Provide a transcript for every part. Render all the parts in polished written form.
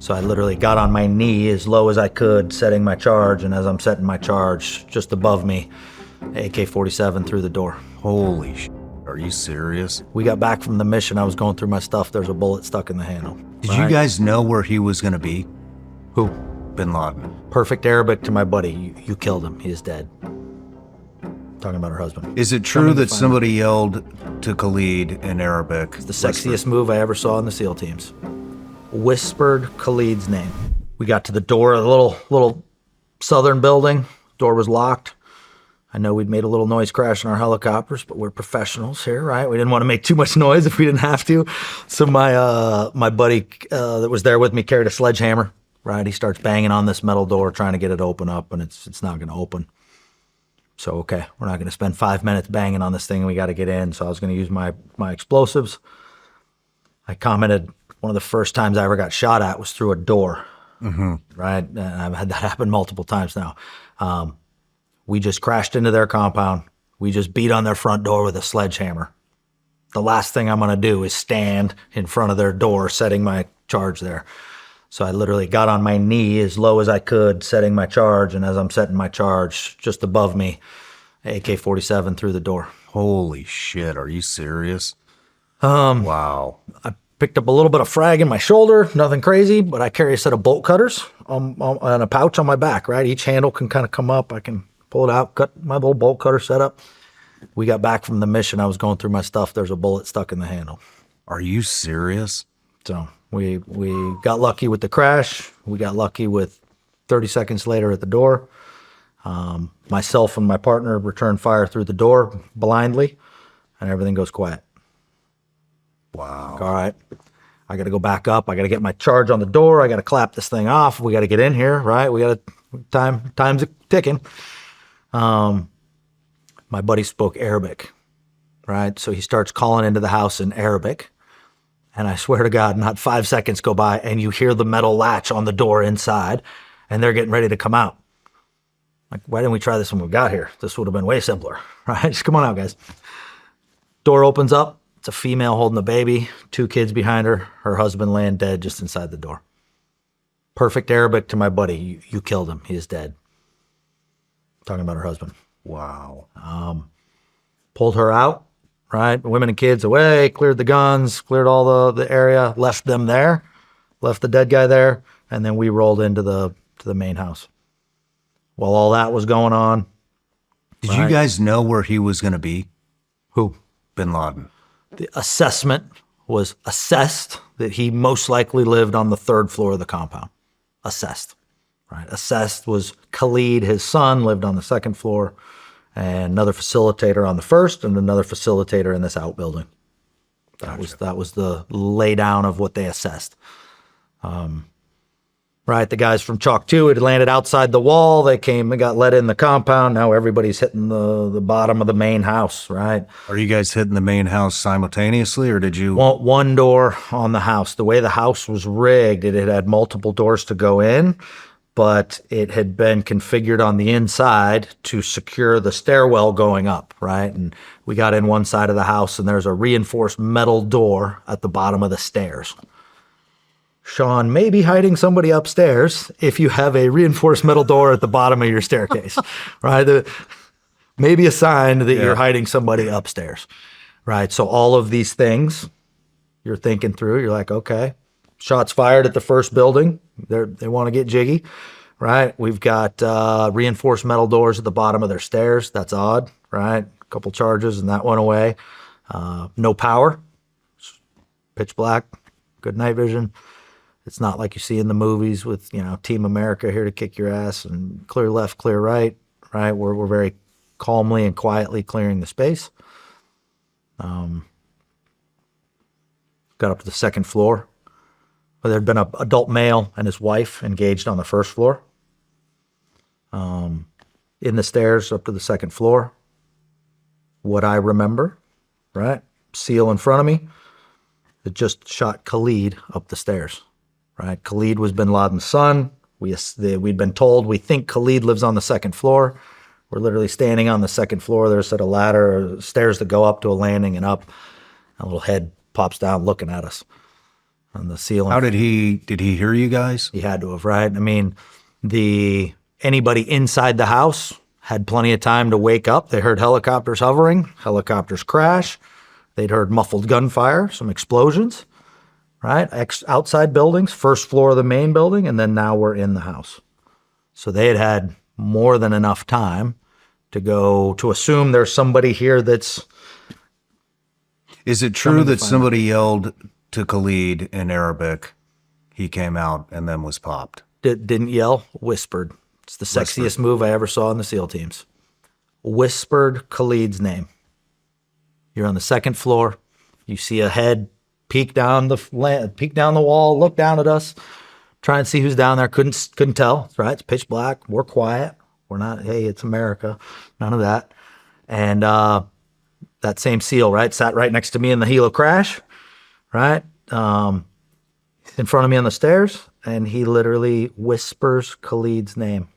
So I literally got on my knee as low as I could, setting my charge, and as I'm setting my charge, just above me, AK-47 through the door. Holy sh**, are you serious? We got back from the mission, I was going through my stuff, there's a bullet stuck in the handle. Did you guys know where he was gonna be? Who? Bin Laden. Perfect Arabic to my buddy, you killed him, he is dead. Talking about her husband. Is it true that somebody yelled to Khalid in Arabic? It's the sexiest move I ever saw in the SEAL teams. Whispered Khalid's name. We got to the door of the little southern building. Door was locked. I know we'd made a little noise crashing our helicopters, but we're professionals here, right? We didn't want to make too much noise if we didn't have to. So my buddy that was there with me carried a sledgehammer, right? He starts banging on this metal door, trying to get it open up, and it's not going to open. So, okay, we're not going to spend 5 minutes banging on this thing, and we got to get in. So I was going to use my explosives. I commented, one of the first times I ever got shot at was through a door, right? And I've had that happen multiple times now. We just crashed into their compound. We just beat on their front door with a sledgehammer. The last thing I'm going to do is stand in front of their door, setting my charge there. So I literally got on my knee as low as I could, setting my charge, and as I'm setting my charge, just above me, AK-47 through the door. Holy shit, are you serious? Wow. I picked up a little bit of frag in my shoulder, nothing crazy, but I carry a set of bolt cutters on a pouch on my back, right? Each handle can kind of come up. I can pull it out, cut my little bolt cutter setup. We got back from the mission. I was going through my stuff. There's a bullet stuck in the handle. Are you serious? So we got lucky with the crash. We got lucky with 30 seconds later at the door. Myself and my partner returned fire through the door blindly, and everything goes quiet. Wow. All right. I got to go back up. I got to get my charge on the door. I got to clap this thing off. We got to get in here, right? We got to, time's ticking. My buddy spoke Arabic, right? So he starts calling into the house in Arabic. And I swear to God, not 5 seconds go by and you hear the metal latch on the door inside and they're getting ready to come out. Like, why didn't we try this when we got here? This would have been way simpler, right? Just come on out, guys. Door opens up. It's a female holding a baby, 2 kids behind her, her husband laying dead just inside the door. Perfect Arabic to my buddy, you killed him, he is dead. Talking about her husband. Wow. Pulled her out, right? Women and kids away, cleared the guns, cleared all the area, left them there, left the dead guy there, and then we rolled into the main house. While all that was going on. Did you guys know where he was going to be? Who? Bin Laden. The assessment was assessed that he most likely lived on the 3rd floor of the compound. Assessed, right? Assessed was Khalid, his son, lived on the 2nd floor, and another facilitator on the 1st, and another facilitator in this outbuilding. That was the laydown of what they assessed. Right, the guys from Chalk 2 had landed outside the wall. They came and got let in the compound. Now everybody's hitting the bottom of the main house, right? Are you guys hitting the main house simultaneously, or did you? One door on the house. The way the house was rigged, it had multiple doors to go in, but it had been configured on the inside to secure the stairwell going up, right? And we got in one side of the house, and there's a reinforced metal door at the bottom of the stairs. Shawn may be hiding somebody upstairs if you have a reinforced metal door at the bottom of your staircase, right? Maybe a sign that you're hiding somebody upstairs, right? So all of these things you're thinking through, you're like, okay, shots fired at the first building. They want to get jiggy, right? We've got reinforced metal doors at the bottom of their stairs. That's odd, right? A couple charges and that went away. No power, pitch black, good night vision. It's not like you see in the movies with, Team America here to kick your ass and clear left, clear right, right? We're very calmly and quietly clearing the space. Got up to the 2nd floor. There'd been an adult male and his wife engaged on the 1st floor. In the stairs up to the 2nd floor. What I remember, right? SEAL in front of me. It just shot Khalid up the stairs. Right, Khalid was Bin Laden's son. We'd been told we think Khalid lives on the 2nd floor. We're literally standing on the 2nd floor. There's a set of stairs that go up to a landing and up. A little head pops down looking at us. on the ceiling. How did he hear you guys? He had to have, right? I mean, anybody inside the house had plenty of time to wake up. They heard helicopters hovering, helicopters crash. They'd heard muffled gunfire, some explosions, right? Outside buildings, first floor of the main building, and then now we're in the house. So they had more than enough time to assume there's somebody here that's... Is it true that somebody yelled to Khalid in Arabic, he came out and then was popped? Didn't yell, whispered. It's the sexiest move I ever saw in the SEAL teams. Whispered Khalid's name. You're on the second floor. You see a head peek down the wall, look down at us, try and see who's down there. Couldn't tell, right? It's pitch black. We're quiet. We're not, hey, it's America. None of that. And that same SEAL, right, sat right next to me in the helo crash, right, in front of me on the stairs, and he literally whispers Khalid's name.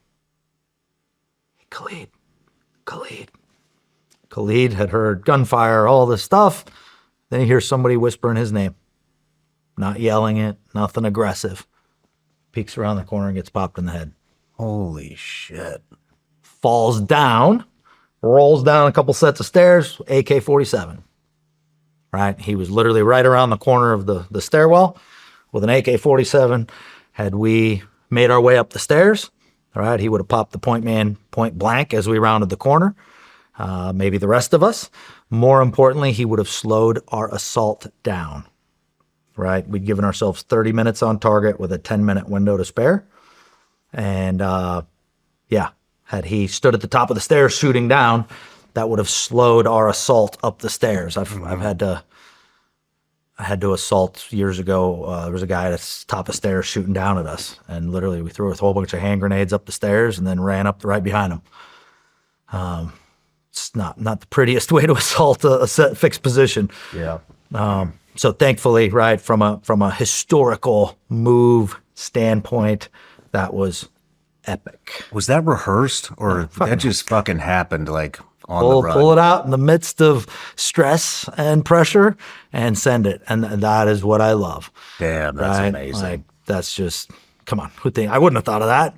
Khalid. Khalid had heard gunfire, all this stuff. Then he hears somebody whispering his name. Not yelling it, nothing aggressive. Peeks around the corner and gets popped in the head. Holy shit. Falls down, rolls down a couple sets of stairs, AK-47. Right? He was literally right around the corner of the stairwell with an AK-47. Had we made our way up the stairs, all right, he would have popped the point man point blank as we rounded the corner. Maybe the rest of us. More importantly, he would have slowed our assault down. Right? We'd given ourselves 30 minutes on target with a 10-minute window to spare. And had he stood at the top of the stairs shooting down, that would have slowed our assault up the stairs. I had to assault years ago. There was a guy at the top of stairs shooting down at us, and literally we threw a whole bunch of hand grenades up the stairs and then ran up right behind him. It's not the prettiest way to assault a set fixed position. Yeah. So thankfully, right, from a historical move standpoint, that was epic. Was that rehearsed, or that just fucking happened like on the run? Pull it out in the midst of stress and pressure and send it. And that is what I love. Damn, that's amazing. Like, that's just, come on, I wouldn't have thought of that.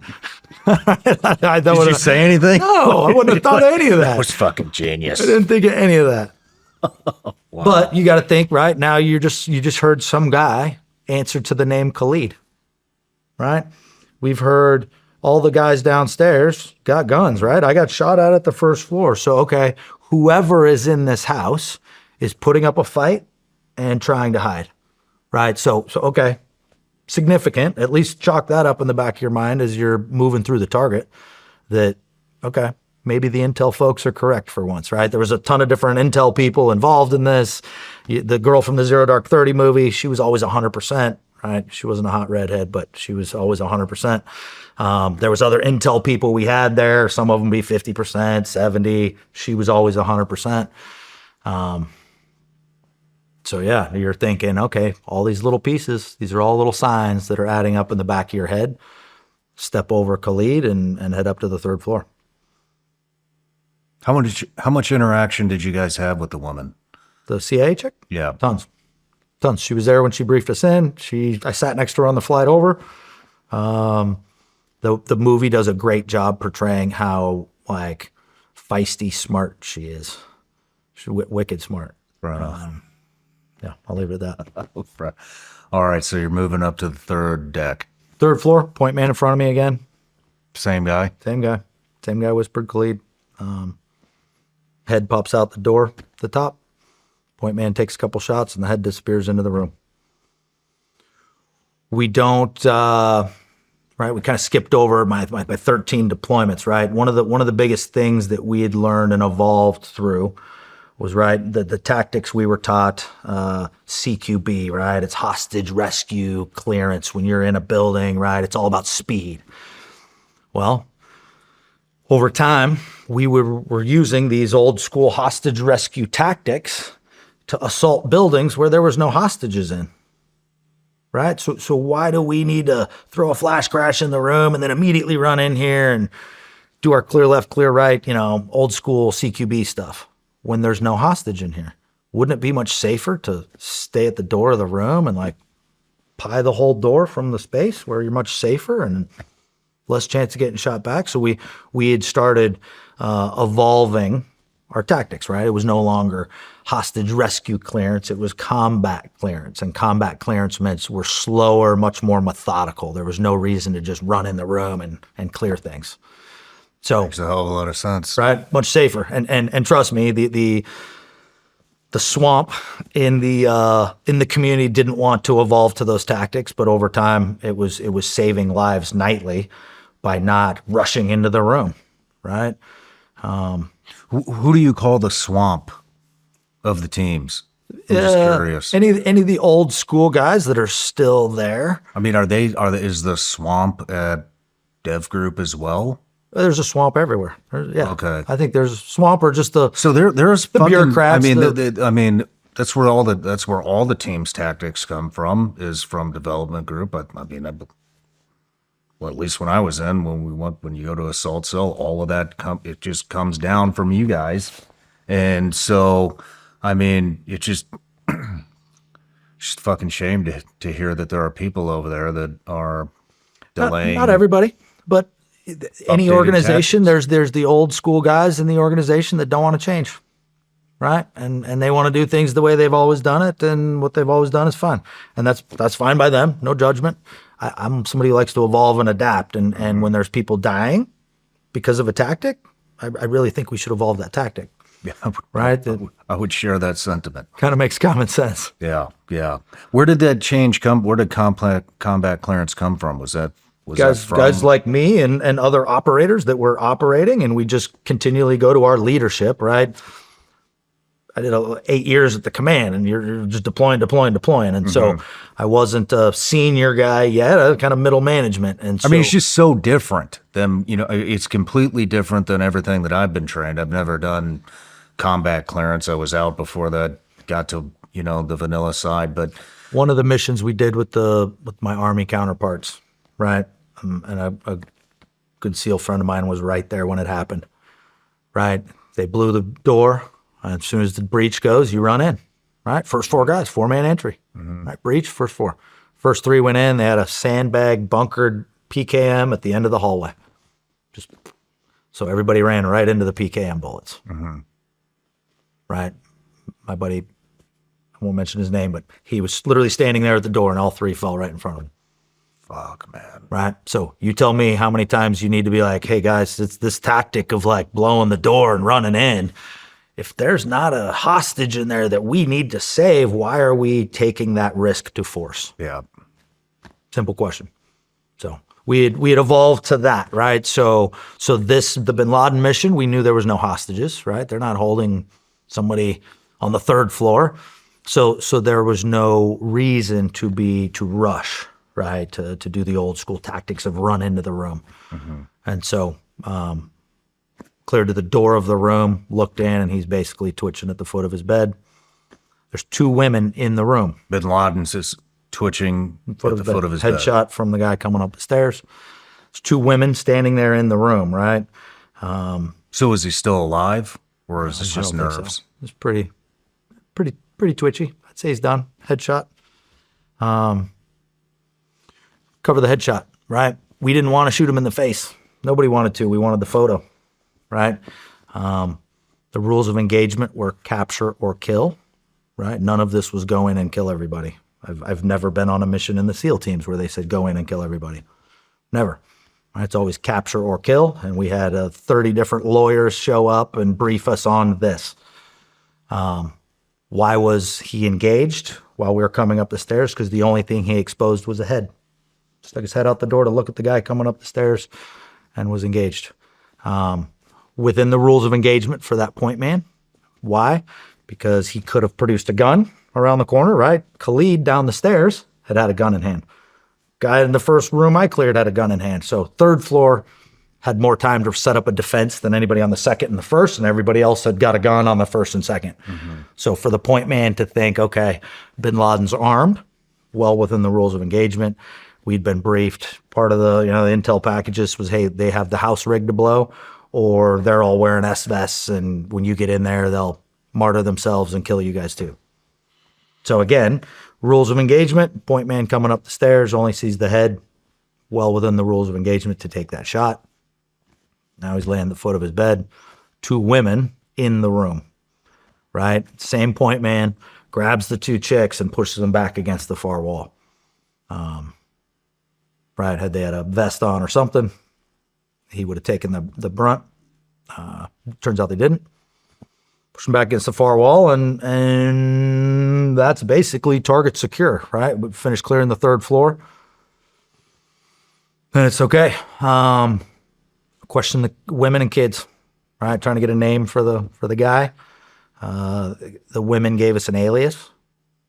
Did you say anything? No, I wouldn't have thought of any of that. That was fucking genius. I didn't think of any of that. Wow. But you got to think, right? Now you just heard some guy answer to the name Khalid, right? We've heard all the guys downstairs got guns, right? I got shot at the first floor. So, okay, whoever is in this house is putting up a fight and trying to hide, right? So okay, significant. At least chalk that up in the back of your mind as you're moving through the target that, okay, maybe the intel folks are correct for once, right? There was a ton of different intel people involved in this. The girl from the Zero Dark 30 movie, she was always 100%, right? She wasn't a hot redhead, but she was always 100%. There was other intel people we had there. Some of them be 50%, 70. She was always 100%. So yeah, you're thinking, okay, all these little pieces, these are all little signs that are adding up in the back of your head. Step over Khalid and head up to the third floor. How much interaction did you guys have with the woman? The CIA chick? Yeah. Tons. She was there when she briefed us in. I sat next to her on the flight over. The movie does a great job portraying how like feisty smart she is. She's wicked smart. Right. Yeah, I'll leave it at that. All right, so you're moving up to the third deck. Third floor, point man in front of me again. Same guy? Same guy whispered Khalid. Head pops out the door at the top. Point man takes a couple shots and the head disappears into the room. We don't, right? We kind of skipped over my 13 deployments, right? One of the biggest things that we had learned and evolved through was, right, the tactics we were taught, CQB, right? It's hostage rescue clearance when you're in a building, right? It's all about speed. Well, over time, we were using these old school hostage rescue tactics to assault buildings where there was no hostages in, right? So why do we need to throw a flash crash in the room and then immediately run in here and do our clear left, clear right, old school CQB stuff when there's no hostage in here? Wouldn't it be much safer to stay at the door of the room and like pie the whole door from the space where you're much safer and less chance of getting shot back. So we had started evolving our tactics, right? It was no longer hostage rescue clearance. It was combat clearance. And combat clearance meant we're slower, much more methodical. There was no reason to just run in the room and clear things. So Makes a hell of a lot of sense. right, much safer. And trust me, the swamp in the community didn't want to evolve to those tactics, but over time it was saving lives nightly by not rushing into the room, right? Who do you call the swamp of the teams? I'm just curious. Any of the old school guys that are still there. I mean, is the swamp at Dev Group as well? There's a swamp everywhere. Yeah. Okay. I think there's a swamp or just the So there's the fucking, bureaucrats. I mean, that's where all the team's tactics come from, is from development group. Well, at least when I was in, when you go to assault cell, all of that it just comes down from you guys, and so I mean, it's just fucking shame to hear that there are people over there that are delaying. not everybody, but any Updated organization, there's the old school guys in the organization that don't want to change, right? And they want to do things the way they've always done it, and what they've always done is fine, and that's fine by them. No judgment. I'm somebody who likes to evolve and adapt, and when there's people dying because of a tactic, I really think we should evolve that tactic. Yeah, right. I would share that sentiment. Kind of makes common sense. Yeah. Where did that change come? Where did combat clearance come from? Was that guys like me and other operators that were operating, and we just continually go to our leadership, right? I did 8 years at the command, and you're just deploying. And so I wasn't a senior guy yet, I was kind of middle management. And so, I mean, it's just so different than, it's completely different than everything that I've been trained. I've never done combat clearance. I was out before that, got to, the vanilla side. But one of the missions we did with my Army counterparts, right? And a good SEAL friend of mine was right there when it happened, right? They blew the door. As soon as the breach goes, you run in, right? First 4 guys, 4-man entry, right? Breach, first 4. First 3 went in. They had a sandbag bunkered PKM at the end of the hallway. Just so everybody ran right into the PKM bullets, right? My buddy, I won't mention his name, but he was literally standing there at the door, and all 3 fell right in front of him. Fuck, man. Right? So you tell me how many times you need to be like, hey, guys, it's this tactic of like blowing the door and running in. If there's not a hostage in there that we need to save, why are we taking that risk to force? Yeah. Simple question. So we had evolved to that, right? So the Bin Laden mission, we knew there was no hostages, right? They're not holding somebody on the 3rd floor. So there was no reason to rush, right? To do the old school tactics of run into the room. And so cleared to the door of the room, looked in, and he's basically twitching at the foot of his bed. There's 2 women in the room. Bin Laden's is twitching at the foot of his bed. Headshot from the guy coming up the stairs. There's 2 women standing there in the room, right? So is he still alive, or is this just I don't think nerves? so. It's pretty twitchy. I'd say he's done. Headshot. Cover the headshot, right? We didn't want to shoot him in the face. Nobody wanted to. We wanted the photo. Right? The rules of engagement were capture or kill, right? None of this was go in and kill everybody. I've never been on a mission in the SEAL teams where they said go in and kill everybody. Never. Right? It's always capture or kill, and we had 30 different lawyers show up and brief us on this. Why was he engaged while we were coming up the stairs? Because the only thing he exposed was a head. Stuck his head out the door to look at the guy coming up the stairs and was engaged. Within the rules of engagement for that point man. Why? Because he could have produced a gun around the corner, right? Khalid down the stairs had a gun in hand. Guy in the first room I cleared had a gun in hand. So 3rd floor had more time to set up a defense than anybody on the 2nd and the 1st, and everybody else had got a gun on the 1st and 2nd. So for the point man to think, okay, Bin Laden's armed, well within the rules of engagement. We'd been briefed. Part of the the intel packages was, hey, they have the house rigged to blow, or they're all wearing S-vests, and when you get in there, they'll martyr themselves and kill you guys too. So again, Rules of engagement, point man coming up the stairs, only sees the head, well within the rules of engagement to take that shot. Now he's laying at the foot of his bed. 2 women in the room, right? Same point man grabs the 2 chicks and pushes them back against the far wall. Right, had they had a vest on or something, he would have taken the brunt. Turns out they didn't. Push them back against the far wall, and that's basically target secure, right? We finished clearing the 3rd floor, and it's okay. Question the women and kids, right? Trying to get a name for the guy. The women gave us an alias.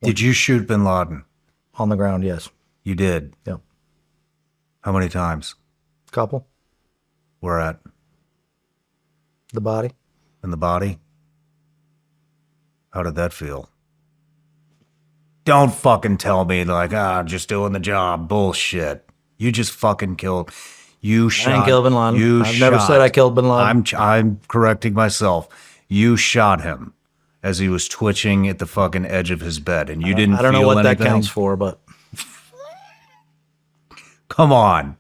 Did you shoot bin Laden? On the ground, yes. You did? Yep. How many times? Couple. Where at? The body. In the body? How did that feel? Don't fucking tell me like, just doing the job. Bullshit. You just fucking killed. You shot. I didn't kill bin Laden. I've never said I killed bin Laden. I'm correcting myself. You shot him as he was twitching at the fucking edge of his bed, and you didn't feel anything? I don't know what that counts for, but... Come on.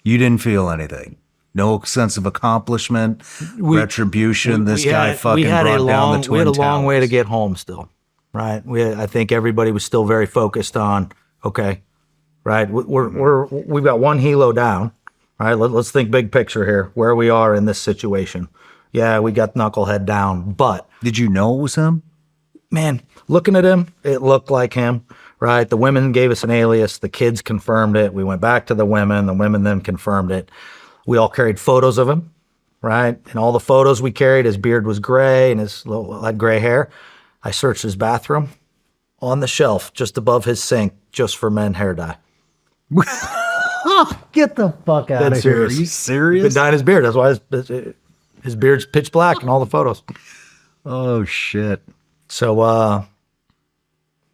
You didn't feel anything. No sense of accomplishment, retribution. This guy fucking brought down the Twin We had a long Towers. way to get home still, right? I think everybody was still very focused on, okay, right? We've got 1 helo down, right? Let's think big picture here, where we are in this situation. Yeah, we got Knucklehead down, but... Did you know it was him? Man, looking at him, it looked like him, right? The women gave us an alias. The kids confirmed it. We went back to the women. The women then confirmed it. We all carried photos of him, right? And all the photos we carried, his beard was gray and had gray hair. I searched his bathroom on the shelf just above his sink just for men hair dye. Get the fuck out of here. Are you serious? Been dyeing his beard. That's why his beard's pitch black in all the photos. Oh, shit. So,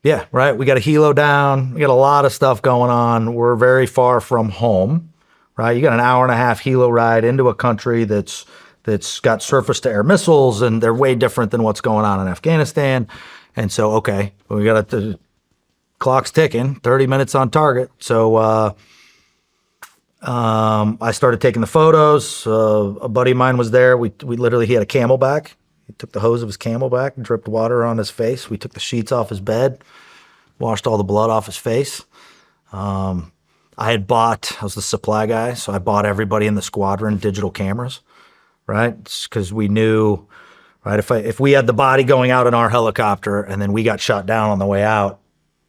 yeah, right. We got a helo down. We got a lot of stuff going on. We're very far from home, right? You got an 1.5-hour helo ride into a country that's got surface-to-air missiles, and they're way different than what's going on in Afghanistan. And so, okay, we got the clock's ticking, 30 minutes on target. So I started taking the photos. A buddy of mine was there. We literally, he had a Camelback. He took the hose of his Camelback, dripped water on his face. We took the sheets off his bed, washed all the blood off his face. I was the supply guy, so I bought everybody in the squadron digital cameras, right? Because we knew, right, if we had the body going out in our helicopter and then we got shot down on the way out,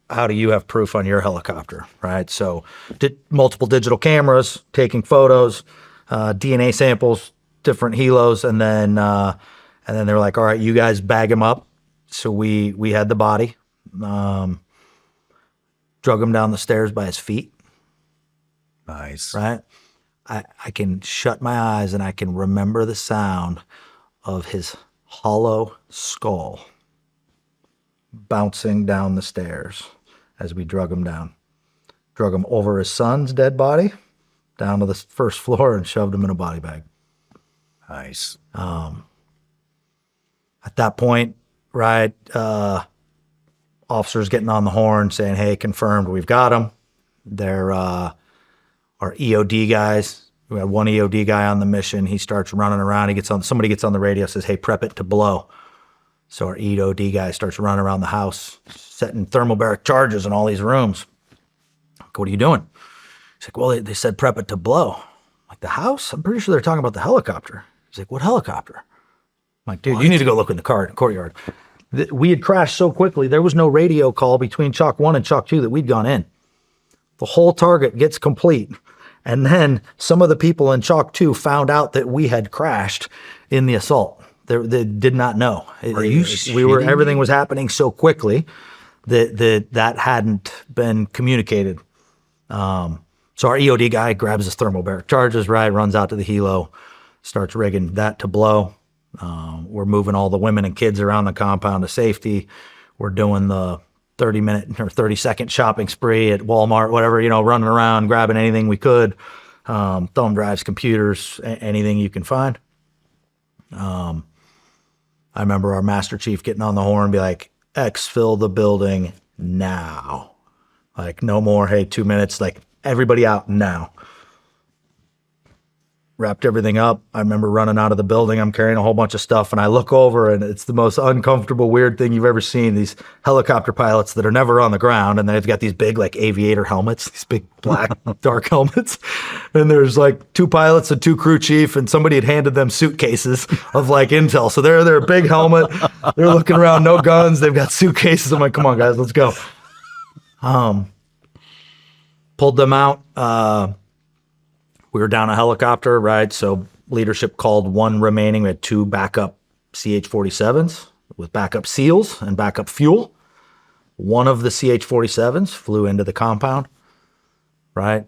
how do you have proof on your helicopter, right? So did multiple digital cameras, taking photos, DNA samples, different helos, and then they were like, all right, you guys bag him up. So we had the body, drug him down the stairs by his feet. Nice. Right? I can shut my eyes and I can remember the sound of his hollow skull bouncing down the stairs as we drug him down. Drug him over his son's dead body, down to the first floor, and shoved him in a body bag. Nice. At that point, right, officers getting on the horn saying, hey, confirmed, we've got him. They're our EOD guys. We had one EOD guy on the mission. He starts running around. Somebody gets on the radio, says, hey, prep it to blow. So our EOD guy starts running around the house, setting thermobaric charges in all these rooms. Like, what are you doing? He's like, well, they said prep it to blow. I'm like, the house? I'm pretty sure they're talking about the helicopter. He's like, what helicopter? I'm like, dude, you need to go look in the courtyard. We had crashed so quickly, there was no radio call between Chalk 1 and Chalk 2 that we'd gone in. The whole target gets complete. And then some of the people in Chalk 2 found out that we had crashed in the assault. They did not know. Are you Everything was happening so quickly that hadn't been communicated. So our EOD guy grabs his thermobaric charges, right, runs out to the helo, starts rigging that to blow. We're moving all the women and kids around the compound to safety. We're doing the 30-minute or 30-second shopping spree at Walmart, whatever, running around, grabbing anything we could, thumb drives, computers, anything you can find. I remember our Master Chief getting on the horn and be like, exfil the building now. Like, no more, hey, 2 minutes, like, everybody out now. Wrapped everything up. I remember running out of the building. I'm carrying a whole bunch of stuff, and I look over, and it's the most uncomfortable, weird thing you've ever seen. These helicopter pilots that are never on the ground, and they've got these big, like, aviator helmets, these big black, dark helmets. And there's like 2 pilots and 2 crew chief, and somebody had handed them suitcases of like intel. So they're a big helmet. They're looking around, no guns. They've got suitcases. I'm like, come on, guys, let's go. Pulled them out. We were down a helicopter, right? So leadership called one remaining. We had 2 backup CH-47s with backup SEALs and backup fuel. One of the CH-47s flew into the compound, right?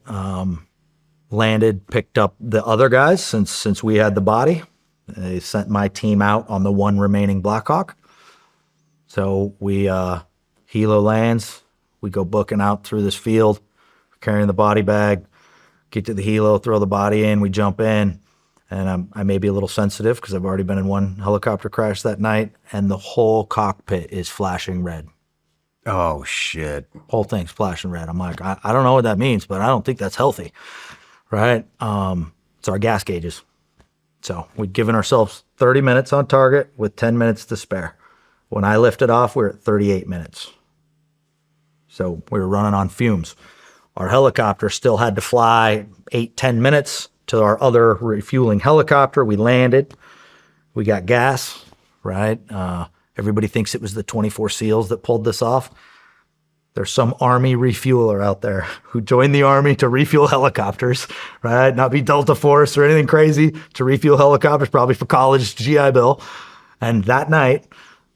Landed, picked up the other guys since we had the body. They sent my team out on the one remaining Black Hawk. So we, helo lands. We go booking out through this field, carrying the body bag. Get to the helo, throw the body in, we jump in, and I may be a little sensitive because I've already been in one helicopter crash that night, and the whole cockpit is flashing red. Oh, shit. Whole thing's flashing red. I'm like, I don't know what that means, but I don't think that's healthy, right? It's our gas gauges. So we'd given ourselves 30 minutes on target with 10 minutes to spare. When I lifted off, we were at 38 minutes. So we were running on fumes. Our helicopter still had to fly 8-10 minutes to our other refueling helicopter. We landed. We got gas, right? Everybody thinks it was the 24 SEALs that pulled this off. There's some Army refueler out there who joined the Army to refuel helicopters, right? Not be Delta Force or anything crazy, to refuel helicopters, probably for college GI Bill. And that night,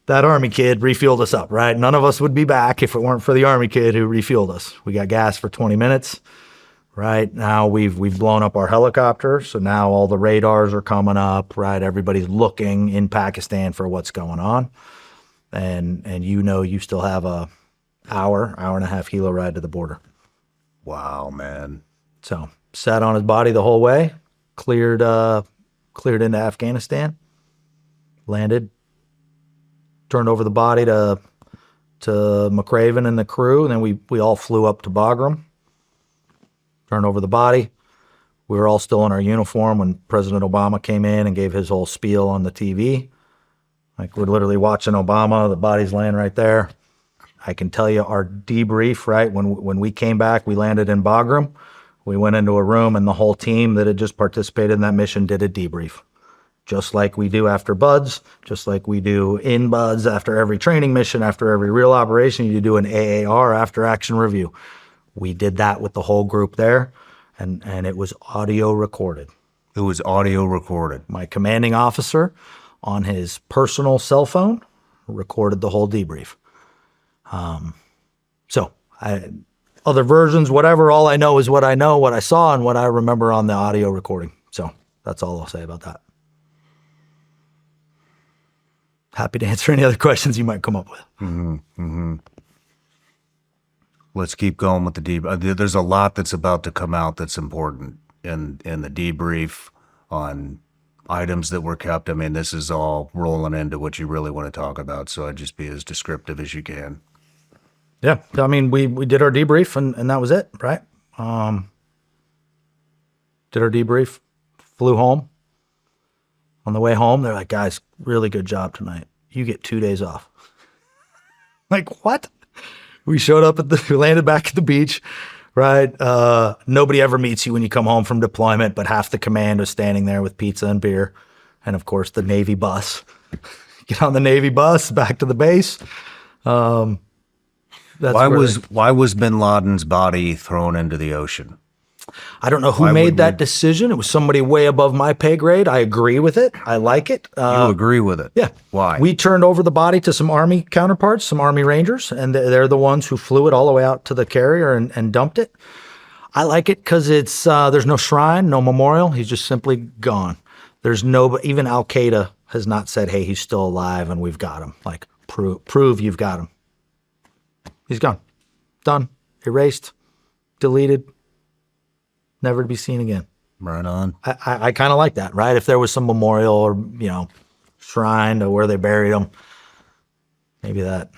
that Army kid refueled us up, right? None of us would be back if it weren't for the Army kid who refueled us. We got gas for 20 minutes, right? Now we've blown up our helicopter, so now all the radars are coming up, right? Everybody's looking in Pakistan for what's going on. And you still have a hour and a half helo ride to the border. Wow, man. So sat on his body the whole way, cleared into Afghanistan, landed, turned over the body to McRaven and the crew, and then we all flew up to Bagram, turned over the body. We were all still in our uniform when President Obama came in and gave his whole spiel on the TV. Like, we're literally watching Obama, the body's laying right there. I can tell you our debrief, right? When we came back, we landed in Bagram. We went into a room, and the whole team that had just participated in that mission did a debrief. Just like we do after BUDS, just like we do in BUDS after every training mission, after every real operation, you do an AAR, after action review. We did that with the whole group there, and it was audio recorded. It was audio recorded. My commanding officer, on his personal cell phone, recorded the whole debrief. Other versions, whatever, all I know is what I know, what I saw, and what I remember on the audio recording. So that's all I'll say about that. Happy to answer any other questions you might come up with. Let's keep going with the debrief. There's a lot that's about to come out that's important in the debrief on items that were kept. I mean, this is all rolling into what you really want to talk about, so I'd just be as descriptive as you can. Yeah, I mean, we did our debrief, and that was it, right? Did our debrief, flew home. On the way home, they're like, guys, really good job tonight. You get 2 days off. Like, what? We showed up we landed back at the beach, right? Nobody ever meets you when you come home from deployment, but half the command was standing there with pizza and beer. And of course, the Navy bus. Get on the Navy bus, back to the base. Why was bin Laden's body thrown into the ocean? I don't know who made that decision. It was somebody way above my pay grade. I agree with it. I like it. You agree with it? Yeah. Why? We turned over the body to some Army counterparts, some Army Rangers, and they're the ones who flew it all the way out to the carrier and dumped it. I like it because it's there's no shrine, no memorial. He's just simply gone. There's even Al-Qaeda has not said, hey, he's still alive and we've got him. Like, prove you've got him. He's gone. Done. Erased. Deleted. Never to be seen again. Right on. I kind of like that, right? If there was some memorial or, shrine to where they buried him, maybe that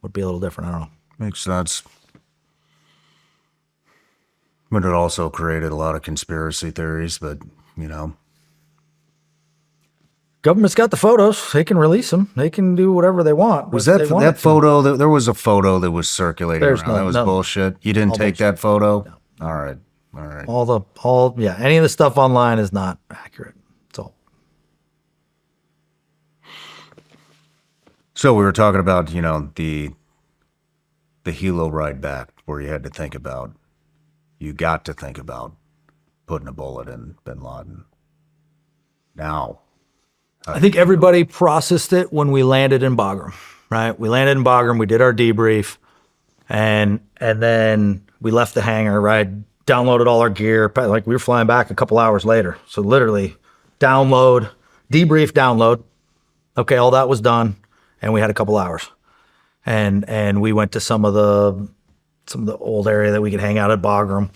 would be a little different. I don't know. Makes sense. But it also created a lot of conspiracy theories, but, you know. Government's got the photos. They can release them. They can do whatever they want. Was if that they wanted that to. photo? There was a photo that was circulating There's around. That was no. bullshit. You didn't take that photo? No. All right. Any of the stuff online is not accurate. It's all. So we were talking about, you know, the helo ride back where you got to think about putting a bullet in bin Laden. Now, I think everybody processed it when we landed in Bagram, right? We landed in Bagram, we did our debrief, and then we left the hangar, right? Downloaded all our gear, like we were flying back a couple hours later. So literally debrief, download. Okay, all that was done, and we had a couple hours. And we went to some of the old area that we could hang out at Bagram,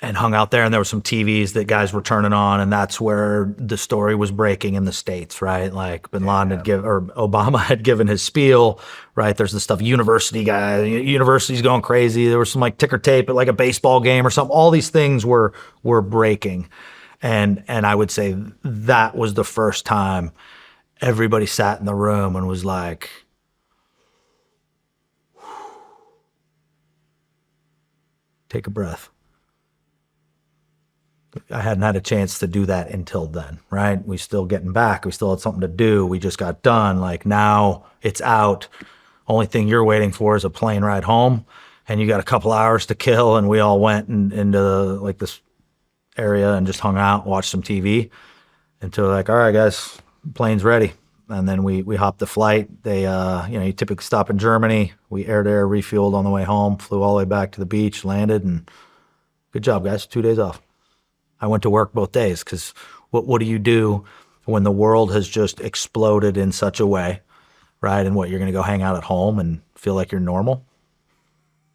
and hung out there, and there were some TVs that guys were turning on, and that's where the story was breaking in the States, right? Like bin Laden or Obama had given his spiel, right? There's the stuff, university's going crazy. There was some like ticker tape at like a baseball game or something. All these things were breaking. And I would say that was the first time everybody sat in the room and was like, take a breath. I hadn't had a chance to do that until then, right? We still getting back. We still had something to do. We just got done. Like now it's out. Only thing you're waiting for is a plane ride home, and you got a couple hours to kill. And we all went into like this area and just hung out, watched some TV until like, all right, guys, plane's ready. And then we hopped the flight. They, you typically stop in Germany. We air to air refueled on the way home, flew all the way back to the beach, landed, and good job, guys. 2 days off. I went to work both days because what do you do when the world has just exploded in such a way, right? And what, you're going to go hang out at home and feel like you're normal?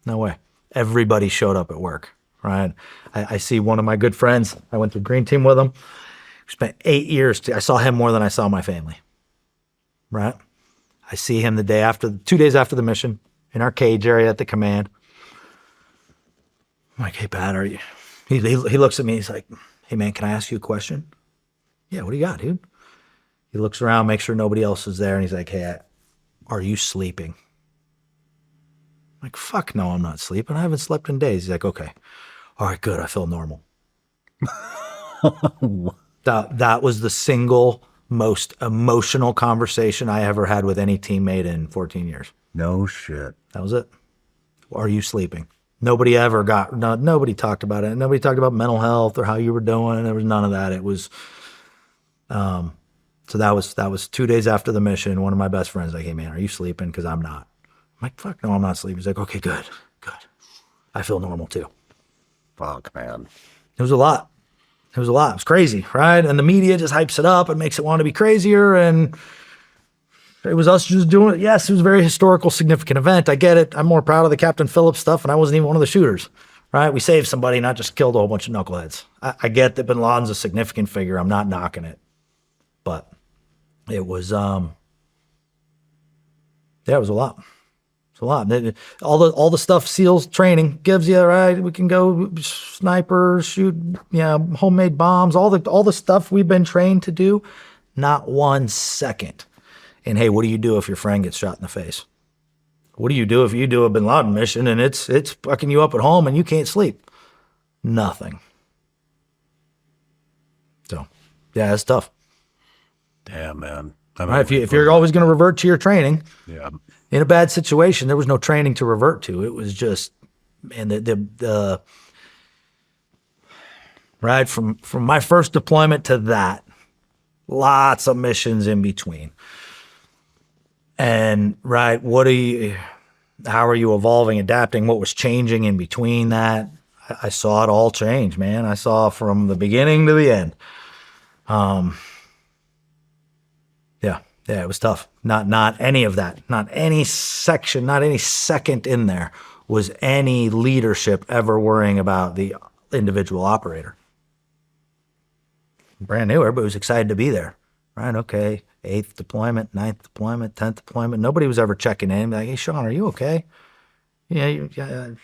No way. Everybody showed up at work, right? I see one of my good friends. I went to Green Team with him. We spent 8 years. I saw him more than I saw my family, right? I see him 2 days after the mission in our cage area at the command. I'm like, hey, Pat, are you? He looks at me. He's like, hey, man, can I ask you a question? Yeah, what do you got, dude? He looks around, makes sure nobody else is there, and he's like, hey, are you sleeping? I'm like, fuck no, I'm not sleeping. I haven't slept in days. He's like, okay. All right, good. I feel normal. That was the single most emotional conversation I ever had with any teammate in 14 years. No shit. That was it. Are you sleeping? Nobody talked about it. Nobody talked about mental health or how you were doing. There was none of that. It was, so that was 2 days after the mission. One of my best friends like, hey man, are you sleeping? Cause I'm not. I'm like, fuck no, I'm not sleeping. He's like, okay, good. I feel normal too. Fuck, man. It was a lot. It was crazy, right? And the media just hypes it up and makes it want to be crazier. And it was us just doing it. Yes, it was a very historical, significant event. I get it. I'm more proud of the Captain Phillips stuff, and I wasn't even one of the shooters, right? We saved somebody, not just killed a whole bunch of knuckleheads. I get that bin Laden's a significant figure. I'm not knocking it. But it was, it was a lot. It's a lot. All the stuff SEALs training gives you, right? We can go sniper, shoot, homemade bombs, all the stuff we've been trained to do. Not 1 second. And hey, what do you do if your friend gets shot in the face? What do you do if you do a bin Laden mission and it's fucking you up at home and you can't sleep? Nothing. So, yeah, it's tough. Damn, man. Right, if you're always going to revert to your training, yeah, in a bad situation, there was no training to revert to. It was just, man, the right from my first deployment to that, lots of missions in between. And right, how are you evolving, adapting? What was changing in between that? I saw it all change, man. I saw from the beginning to the end. Yeah, it was tough. Not any of that. Not any section, not any second in there was any leadership ever worrying about the individual operator. Brand new, everybody was excited to be there. right? Okay, 8th deployment, 9th deployment, 10th deployment. Nobody was ever checking in. Like, hey, Shawn, are you okay? Yeah,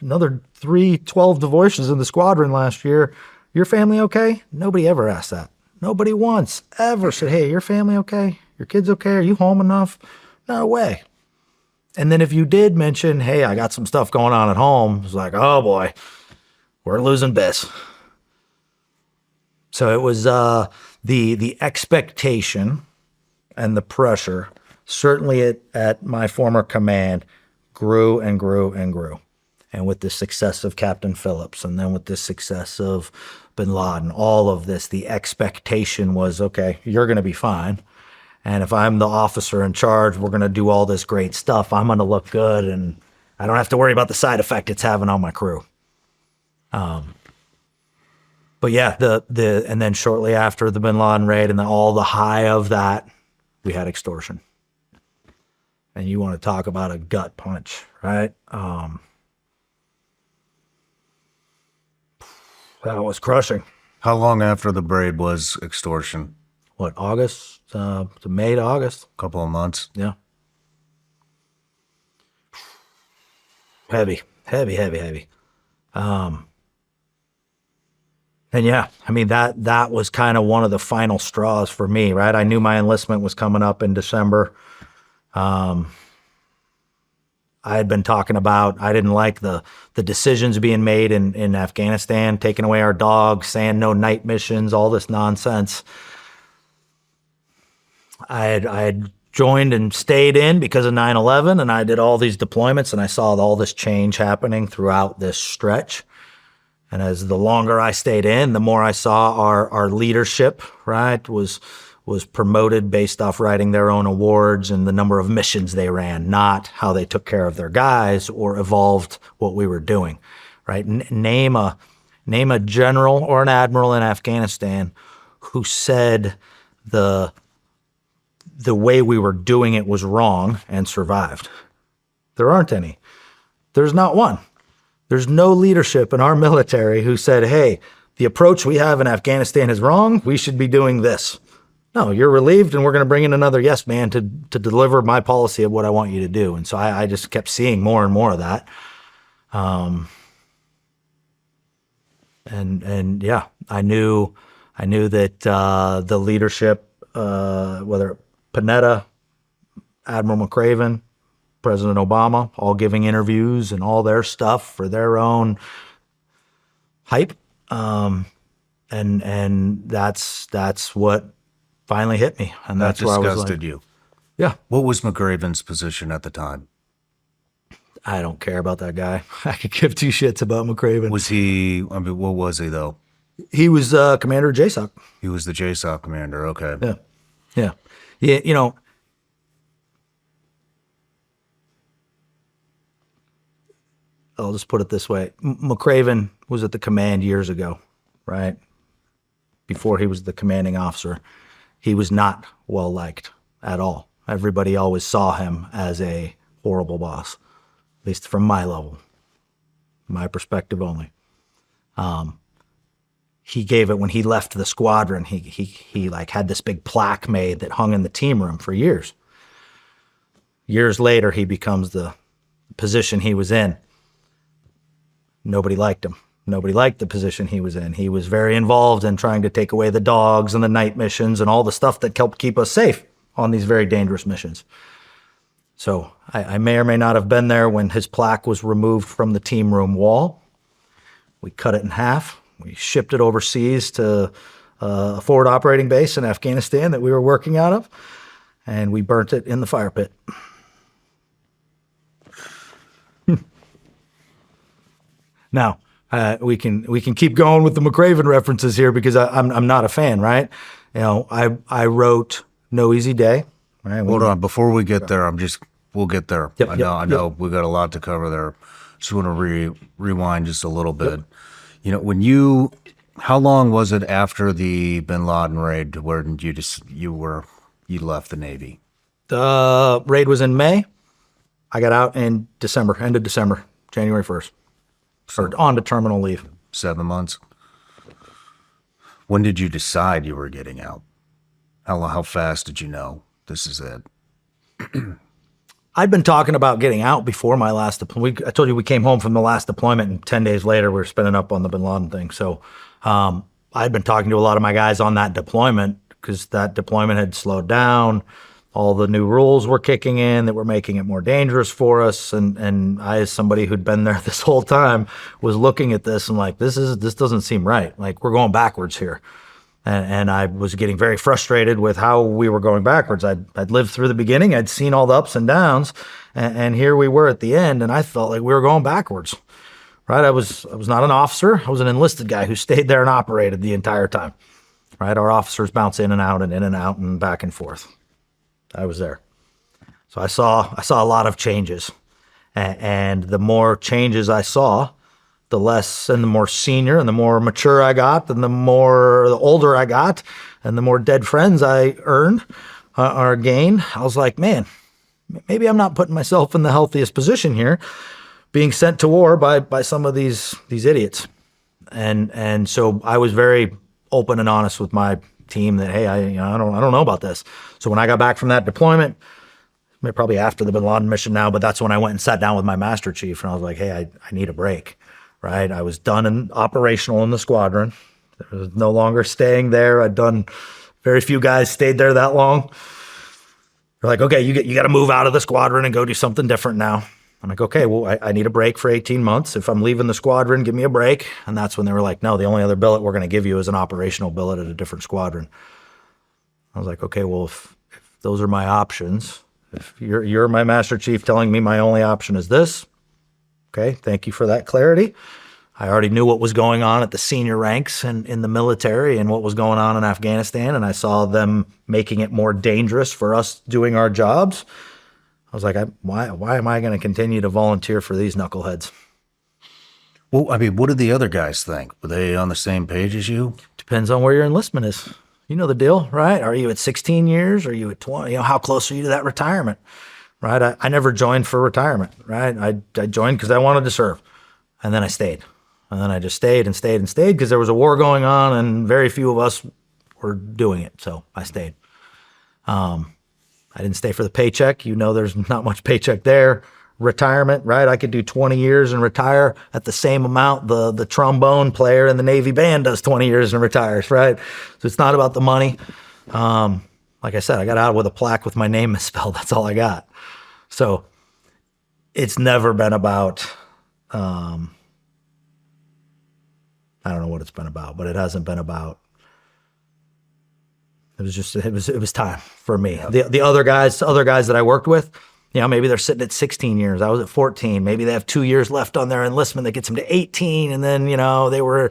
another 12 divorces in the squadron last year. Your family okay? Nobody ever asked that. Nobody once ever said, hey, your family okay? Your kids okay? Are you home enough? No way. And then if you did mention, hey, I got some stuff going on at home, it's like, oh boy, we're losing Biss. So it was the expectation and the pressure, certainly at my former command, grew and grew and grew. And with the success of Captain Phillips, and then with the success of bin Laden, all of this, the expectation was, okay, you're going to be fine. And if I'm the officer in charge, we're going to do all this great stuff. I'm going to look good, and I don't have to worry about the side effect it's having on my crew. But yeah, and then shortly after the bin Laden raid and all the high of that, we had extortion. And you want to talk about a gut punch, right? That was crushing. How long after the braid was extortion? What, August? To May to August? Couple of months. Yeah. Heavy. And yeah, I mean, that was kind of one of the final straws for me, right? I knew my enlistment was coming up in December. I had been talking about, I didn't like the decisions being made in Afghanistan, taking away our dogs, saying no night missions, all this nonsense. I had joined and stayed in because of 9/11, and I did all these deployments, and I saw all this change happening throughout this stretch. And as the longer I stayed in, the more I saw our leadership, right, was promoted based off writing their own awards and the number of missions they ran, not how they took care of their guys or evolved what we were doing, right? Name a general or an admiral in Afghanistan who said the way we were doing it was wrong and survived. There aren't any. There's not one. There's no leadership in our military who said, hey, the approach we have in Afghanistan is wrong. We should be doing this. No, you're relieved, and we're going to bring in another yes man to deliver my policy of what I want you to do. And so I just kept seeing more and more of that. And yeah, I knew that the leadership, whether Panetta, Admiral McRaven, President Obama, all giving interviews and all their stuff for their own hype. And that's what finally hit me. And that's where I was like, disgusted you. yeah, What was McRaven's position at the time? I don't care about that guy. I could give two shits about McRaven. Was he, I mean, what was he though? He was commander of JSOC. He was the JSOC commander. Okay. Yeah. You know, I'll just put it this way. McRaven was at the command years ago, right? Before he was the commanding officer. He was not well liked at all. Everybody always saw him as a horrible boss, at least from my level, my perspective only. He gave it when he left the squadron. He like had this big plaque made that hung in the team room for years. Years later, he becomes the position he was in. Nobody liked him. Nobody liked the position he was in. He was very involved in trying to take away the dogs and the night missions and all the stuff that helped keep us safe on these very dangerous missions. So I may or may not have been there when his plaque was removed from the team room wall. We cut it in half. We shipped it overseas to a forward operating base in Afghanistan that we were working out of, and we burnt it in the fire pit. Now, we can keep going with the McRaven references here because I'm not a fan, right? You know, I wrote No Easy Day. Right? Hold on, before we get there, we'll get there. Yep, I know we got a lot to cover there. Just want to rewind just a little bit. Yep. You know, how long was it after the bin Laden raid to where you left the Navy? The raid was in May. I got out in December, end of December, January 1st. Or on to terminal leave. 7 months. When did you decide you were getting out? How fast did you know this is it? I'd been talking about getting out before my last deployment. I told you we came home from the last deployment, and 10 days later, we were spinning up on the Bin Laden thing. So I'd been talking to a lot of my guys on that deployment because that deployment had slowed down. All the new rules were kicking in that were making it more dangerous for us. And I, as somebody who'd been there this whole time, was looking at this and like, this doesn't seem right. Like, we're going backwards here. And I was getting very frustrated with how we were going backwards. I'd lived through the beginning. I'd seen all the ups and downs. And here we were at the end, and I felt like we were going backwards. Right? I was not an officer. I was an enlisted guy who stayed there and operated the entire time. Right? Our officers bounce in and out and back and forth. I was there. So I saw a lot of changes. And the more changes I saw, the less and the more senior and the more mature I got, and the older I got, and the more dead friends I earned or gained, I was like, man, maybe I'm not putting myself in the healthiest position here, being sent to war by some of these idiots. And so I was very open and honest with my team that, hey, I don't know about this. So when I got back from that deployment, probably after the Bin Laden mission now, but that's when I went and sat down with my master chief, and I was like, hey, I need a break. Right? I was done and operational in the squadron. There was no longer staying there. I'd done, very few guys stayed there that long. They're like, okay, you got to move out of the squadron and go do something different now. I'm like, okay, well, I need a break for 18 months. If I'm leaving the squadron, give me a break. And that's when they were like, no, the only other billet we're going to give you is an operational billet at a different squadron. I was like, okay, well, if those are my options, if you're my master chief telling me my only option is this, okay, thank you for that clarity. I already knew what was going on at the senior ranks and in the military and what was going on in Afghanistan, and I saw them making it more dangerous for us doing our jobs. I was like, why am I going to continue to volunteer for these knuckleheads? Well, I mean, what did the other guys think? Were they on the same page as you? Depends on where your enlistment is. You know the deal, right? Are you at 16 years? Are you at 20? How close are you to that retirement? Right? I never joined for retirement, right? I joined because I wanted to serve. And then I stayed. And then I just stayed and stayed and stayed because there was a war going on and very few of us were doing it. So I stayed. I didn't stay for the paycheck. There's not much paycheck there. Retirement, right? I could do 20 years and retire at the same amount the trombone player in the Navy band does 20 years and retires, right? So it's not about the money. Like I said, I got out with a plaque with my name misspelled. That's all I got. So it's never been about, I don't know what it's been about, but it hasn't been about, it was time for me. The other guys that I worked with, maybe they're sitting at 16 years. I was at 14. Maybe they have 2 years left on their enlistment that gets them to 18. And then, they were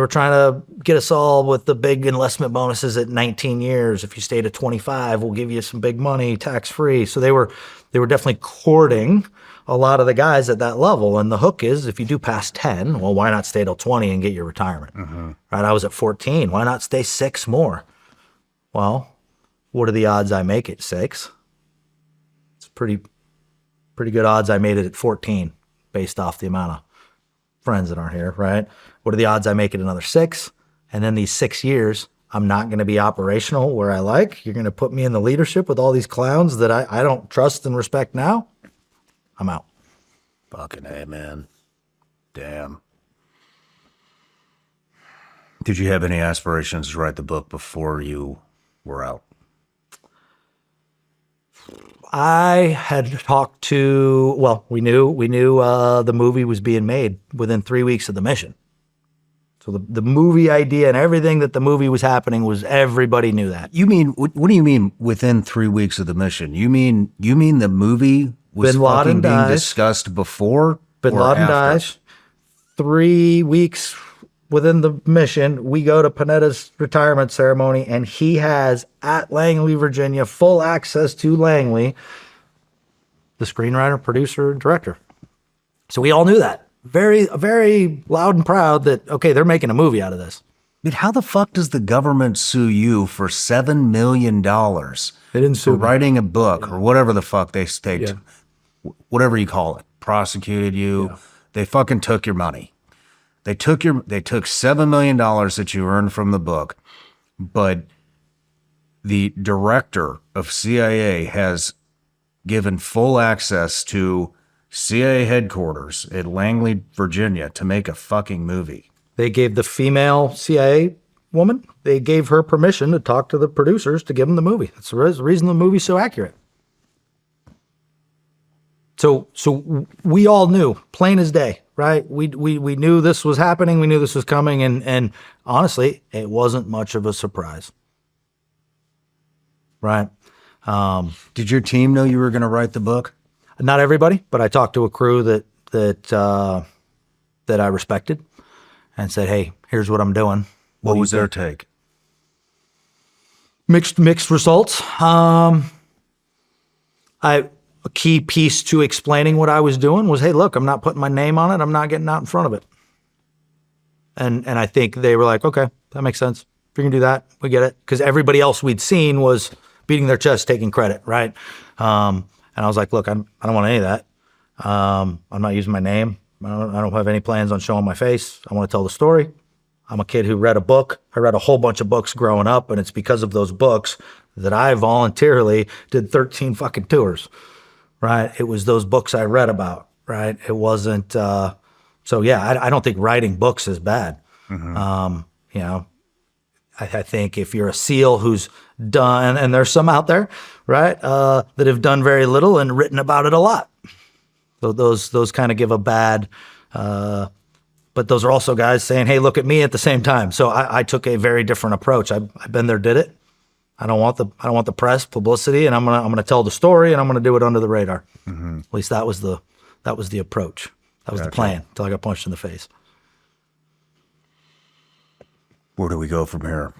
trying to get us all with the big enlistment bonuses at 19 years. If you stayed at 25, we'll give you some big money, tax free. So they were definitely courting a lot of the guys at that level. And the hook is, if you do pass 10, well, why not stay till 20 and get your retirement? Mm-hmm. Right? I was at 14. Why not stay 6 more? Well, what are the odds I make it 6? It's pretty good odds I made it at 14 based off the amount of friends that aren't here, right? What are the odds I make it another 6? And then these 6 years, I'm not going to be operational where I like. You're going to put me in the leadership with all these clowns that I don't trust and respect now. I'm out. Fucking A, man. Damn. Did you have any aspirations to write the book before you were out? I had talked to, well, we knew the movie was being made within 3 weeks of the mission. So the movie idea and everything that the movie was happening was, everybody knew that. You mean, what do you mean within 3 weeks of the mission? You mean the movie was Bin Laden fucking being dies. discussed before Bin or Laden after? dies. 3 weeks within the mission, we go to Panetta's retirement ceremony, and he has, at Langley, Virginia, full access to Langley, the screenwriter, producer, director. So we all knew that. Very, very loud and proud that, okay, they're making a movie out of this. I mean, how the fuck does the government sue you for $7 million They didn't for sue me. writing a book or whatever the fuck they Yeah. whatever you call it, prosecuted you? Yeah. They fucking took your money. They took $7 million that you earned from the book, but the director of CIA has given full access to CIA headquarters at Langley, Virginia to make a fucking movie. They gave the female CIA woman, they gave her permission to talk to the producers to give them the movie. That's the reason the movie's so accurate. So we all knew, plain as day, right? We knew this was happening. We knew this was coming. And honestly, it wasn't much of a surprise. Right. Did your team know you were going to write the book? Not everybody, but I talked to a crew that I respected and said, hey, here's what I'm doing. What was their take? Mixed results. A key piece to explaining what I was doing was, hey, look, I'm not putting my name on it. I'm not getting out in front of it. And I think they were like, okay, that makes sense. If you can do that, we get it. Because everybody else we'd seen was beating their chest, taking credit, right? And I was like, look, I don't want any of that. I'm not using my name. I don't have any plans on showing my face. I want to tell the story. I'm a kid who read a book. I read a whole bunch of books growing up, and it's because of those books that I voluntarily did 13 fucking tours. Right. It was those books I read about. Right. It wasn't. So, yeah, I don't think writing books is bad. Mm-hmm. You know, I think if you're a SEAL who's done, and there's some out there, right, that have done very little and written about it a lot. So those kind of give a bad. But those are also guys saying, hey, look at me at the same time. So I took a very different approach. I've been there, did it. I don't want the press publicity, and I'm gonna tell the story, and I'm gonna do it under the radar. Mm-hmm. At least that was the approach. That was the plan until I got punched in the face. Where do we go from here?